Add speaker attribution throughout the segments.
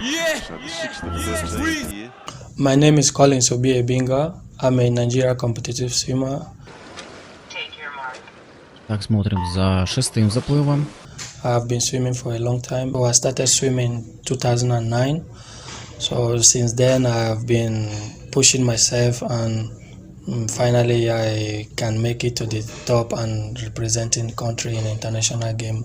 Speaker 1: So the 6th of 13th year.
Speaker 2: My name is Obi Ebingha. I'm a Nigerian competitive swimmer.
Speaker 3: Так, смотрим за шестым заплывом.
Speaker 2: I've been swimming for a long time. I started swimming in 2009. So since then I've been pushing myself, and finally I can make it to the top and representing country in international game.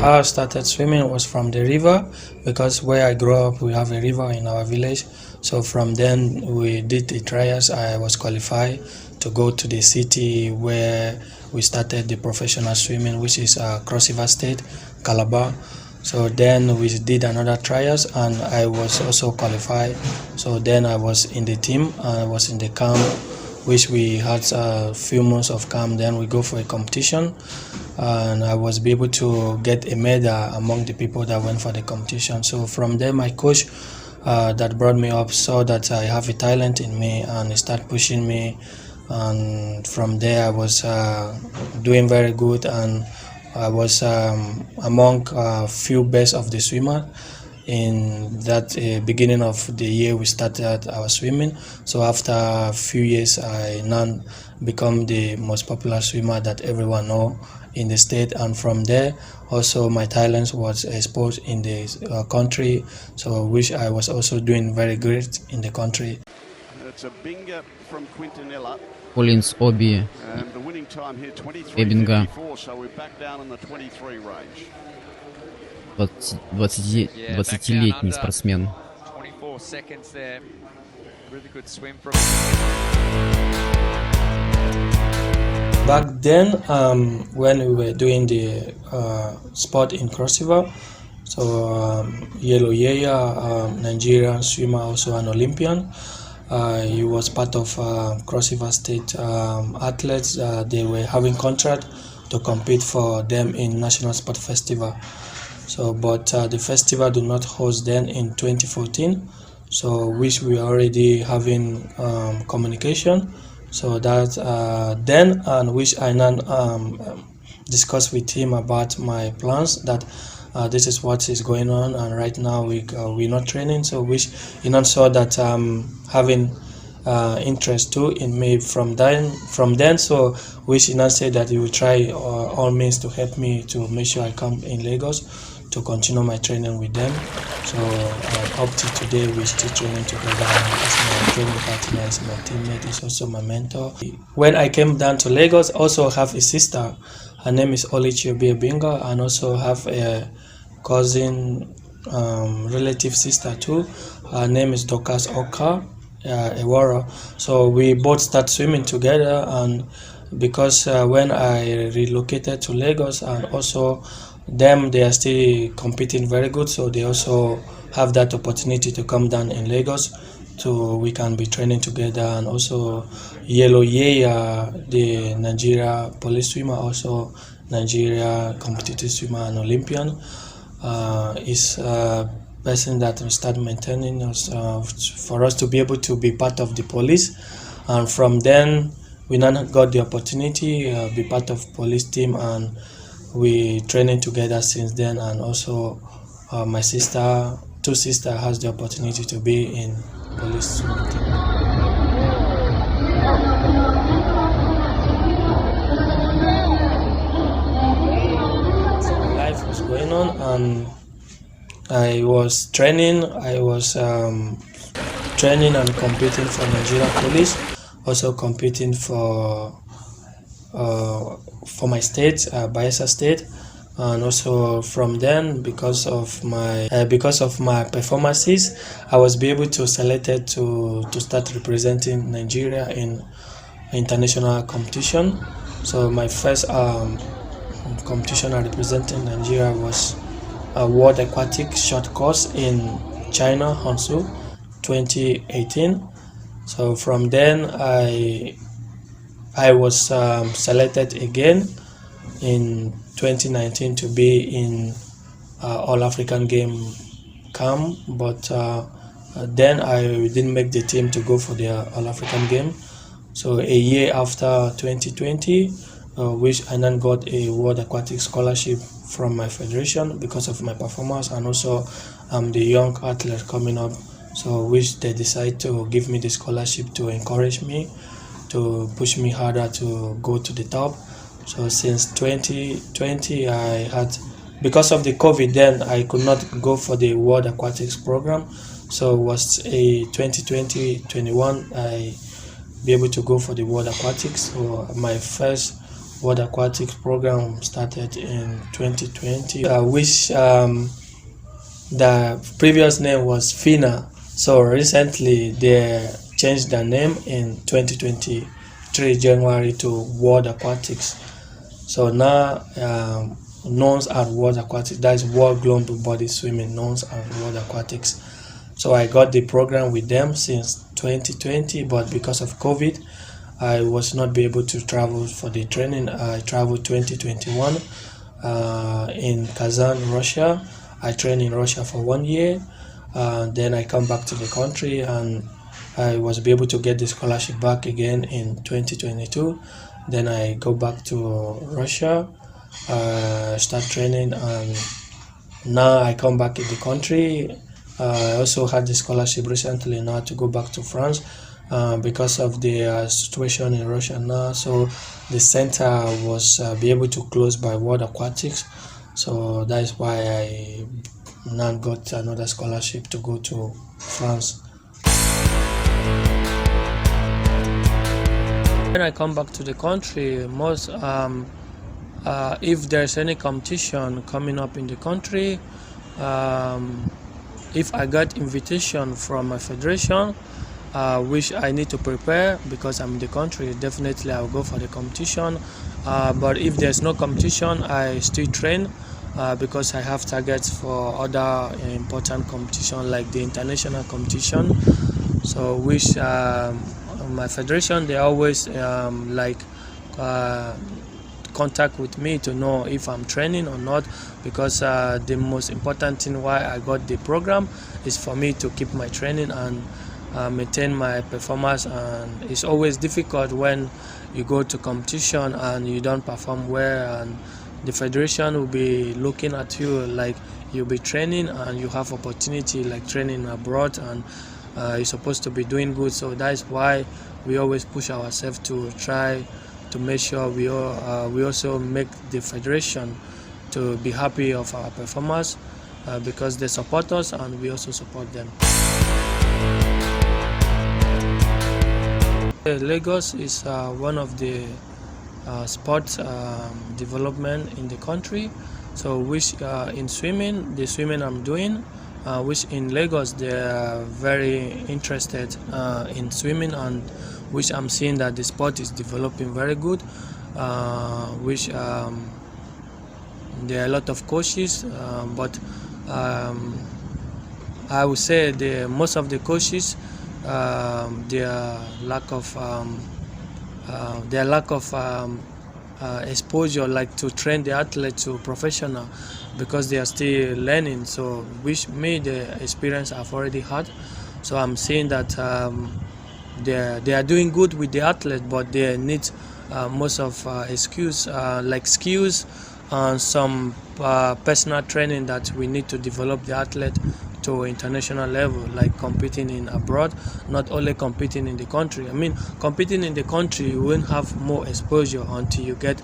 Speaker 2: How I started swimming was from the river, because where I grew up we have a river in our village. So from then we did the trials. I was qualified to go to the city where we started the professional swimming, which is Cross River State, Calabar. So then we did another trials and I was also qualified. So then I was in the team, I was in the camp, which we had a few months of camp. Then we go for a competition and I was able to get a medal among the people that went for the competition. So from there my coach that brought me up saw that I have a talent in me and he started pushing me, and from there I was doing very good, and I was among a few best of the swimmer. In that beginning of the year we started our swimming. So after a few years I now become the most popular swimmer that everyone know in the state, and from there also my talents was exposed in the country, so which I was also doing very great in the country.
Speaker 1: It's a Binga from Quintanilla.
Speaker 3: Коллинс Оби
Speaker 1: And the winning time here
Speaker 3: Ebingha.
Speaker 1: 23:54, so we're back down in the 23 range.
Speaker 3: 20-летний спортсмен.
Speaker 4: 24 seconds there. Really good swim from.
Speaker 2: Back then, when we were doing the sport in Cross River, so Yeya, Nigerian swimmer, also an Olympian. He was part of Cross River State athletes. They were having contract to compete for them in National Sport Festival. So, but the festival do not host then in 2014. So, which we already having communication. So that then, and which I now discussed with him about my plans, that this is what is going on, and right now we're not training. So which he now saw that having interest too in me from then. So which he now said that he will try all means to help me to make sure I come in Lagos to continue my training with them. So up to today we're still training together. As my training partner, as my teammate, is also my mentor. When I came down to Lagos, also have a sister. Her name is Obi Ebingha, and also have a cousin, relative sister too. Her name is Dokas Oka Ewara. So we both start swimming together, and because when I relocated to Lagos, and also them, they are still competing very good, so they also have that opportunity to come down in Lagos, so we can be training together. And also Yeya, the Nigeria police swimmer, also Nigeria competitive swimmer and Olympian, is a person that will start maintaining us for us to be able to be part of the police. And from then we now got the opportunity be part of police team, and we training together since then. And also my two sisters has the opportunity to be in police swimming team. So life was going on, and I was training and competing for Nigeria police, also competing for my state, Bayelsa state, and also from then, because of my performances, I was be able to selected to start representing Nigeria in international competition. So my first competition I representing Nigeria was a World Aquatic Short Course in China, Hangzhou, 2018. So from then I was selected again in 2019 to be in All African Game camp, but then I didn't make the team to go for the All African Game. So a year after 2020, which I then got a World Aquatic Scholarship from my federation because of my performance, and also I'm the young athlete coming up, so which they decide to give me the scholarship to encourage me, to push me harder to go to the top. So since 2020, I had, because of the COVID, then I could not go for the World Aquatics program. So it was a 2020-21 I be able to go for the World Aquatics. So my first World Aquatics program started in 2020, which the previous name was FINA. So recently they changed the name in 2023 January to World Aquatics. So now known as World Aquatics, that is World Global Body Swimming, known as World Aquatics. So I got the program with them since 2020, but because of COVID, I was not be able to travel for the training. I traveled 2021 in Kazan, Russia. I trained in Russia for 1 year. Then I come back to the country, and I was be able to get the scholarship back again in 2022. Then I go back to Russia, start training, and now I come back in the country. I also had the scholarship recently now to go back to France because of the situation in Russia now. So the center was be able to close by World Aquatics. So that is why I now got another scholarship to go to France. When I come back to the country, most if there's any competition coming up in the country, if I got invitation from my federation, which I need to prepare because I'm in the country, definitely I'll go for the competition. But if there's no competition, I still train because I have targets for other important competition like the international competition. So which my federation, they always contact with me to know if I'm training or not, because the most important thing why I got the program is for me to keep my training and maintain my performance. And it's always difficult when you go to competition and you don't perform well, and the federation will be looking at you like you'll be training and you have opportunity like training abroad, and you're supposed to be doing good. So that's why we always push ourselves to try to make sure we also make the federation to be happy of our performance because they support us and we also support them. Lagos is one of the sports development in the country. So which in swimming, the swimming I'm doing, which in Lagos they are very interested in swimming, and which I'm seeing that the sport is developing very good, which there are a lot of coaches, but I would say most of the coaches, their lack of exposure, like to train the athlete to professional, because they are still learning. So which made the experience I've already had. So I'm saying that they are doing good with the athlete, but they need most of skills and some personal training that we need to develop the athlete to international level, like competing in abroad, not only competing in the country. I mean, competing in the country, you won't have more exposure until you get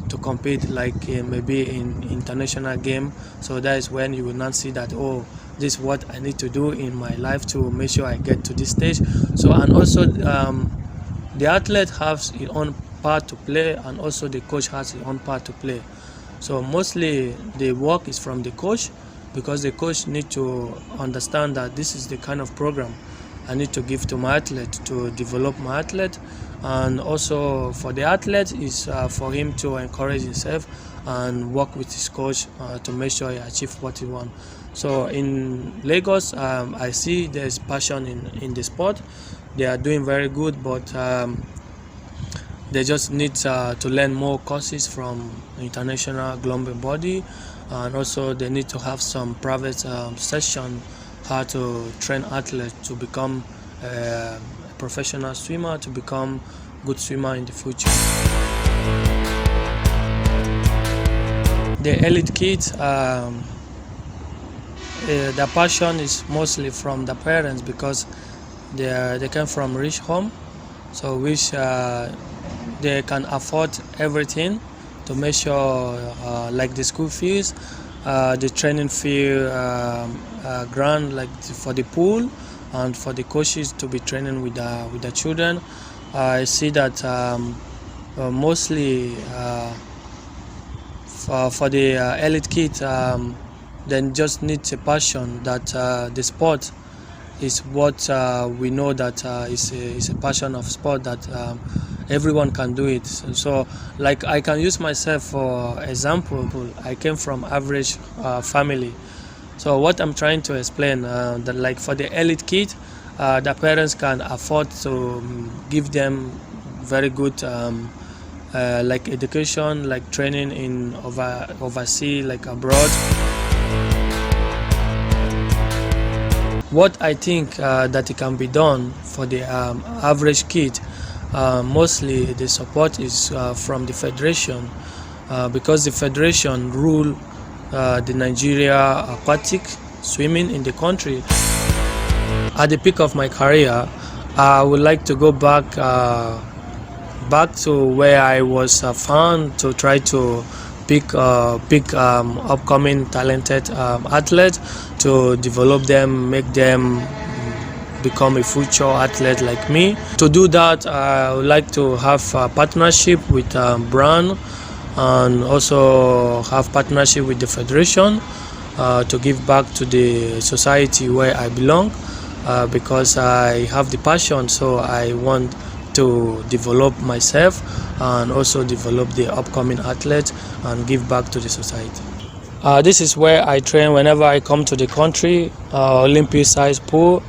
Speaker 2: to compete like maybe in international game. So that is when you will not see that, oh, this is what I need to do in my life to make sure I get to this stage. So, and also the athlete has his own part to play, and also the coach has his own part to play. So mostly the work is from the coach, because the coach need to understand that this is the kind of program I need to give to my athlete to develop my athlete. And also for the athlete is for him to encourage himself and work with his coach to make sure he achieves what he wants. So in Lagos, I see there's passion in the sport. They are doing very good, but they just need to learn more courses from international global body, and also they need to have some private session how to train athletes to become a professional swimmer, to become good swimmer in the future. The elite kids, the passion is mostly from the parents because they come from rich home, so which they can afford everything to make sure like the school fees, the training fee, grant like for the pool and for the coaches to be training with the children. I see that mostly for the elite kids, then just needs a passion that the sport is what we know that is a passion of sport that everyone can do it. So like I can use myself for example. I came from average family. So what I'm trying to explain that like for the elite kid, the parents can afford to give them very good like education, like training in overseas, like abroad. What I think that it can be done for the average kid, mostly the support is from the federation, because the federation rule the Nigeria aquatic swimming in the country. At the peak of my career, I would like to go back to where I was found to try to pick upcoming talented athletes to develop them, make them become a future athlete like me. To do that, I would like to have a partnership with brand and also have partnership with the federation to give back to the society where I belong, because I have the passion, so I want to develop myself and also develop the upcoming athletes and give back to the society. This is where I train whenever I come to the country, Olympic size pool.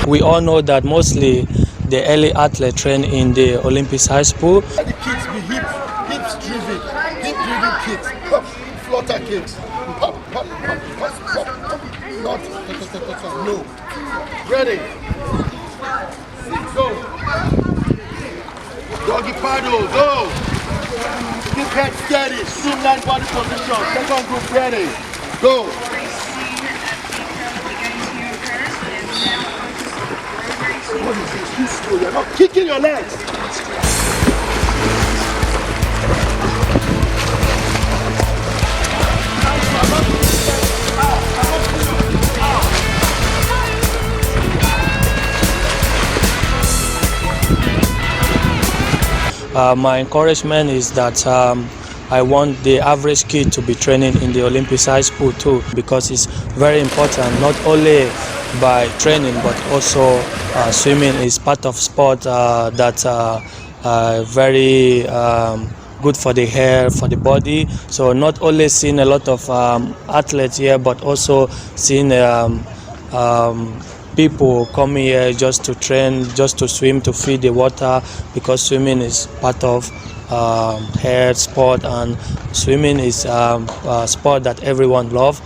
Speaker 2: We all know that mostly the early athletes train in the Olympic size pool.
Speaker 5: The kids be hips driven kids, flutter kids, pop, not, no. Ready, go. Doggy paddle, go. Keep head steady, streamline body position, second group ready, go. You're not kicking your legs.
Speaker 2: My encouragement is that I want the average kid to be training in the Olympic size pool too, because it's very important, not only by training but also swimming is part of sport that's very good for the hair, for the body. So not only seeing a lot of athletes here, but also seeing people come here just to train, just to swim, to feed the water, because swimming is part of hair sport, and swimming is a sport that everyone loves.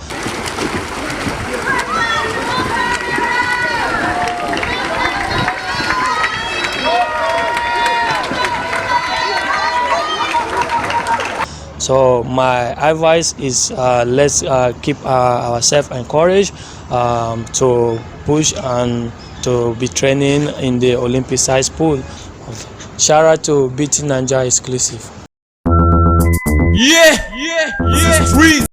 Speaker 2: So my advice is let's keep ourselves encouraged to push and to be training in the Olympic size pool. Shout out to BT Ninja exclusive.
Speaker 6: Yeah. Freeze.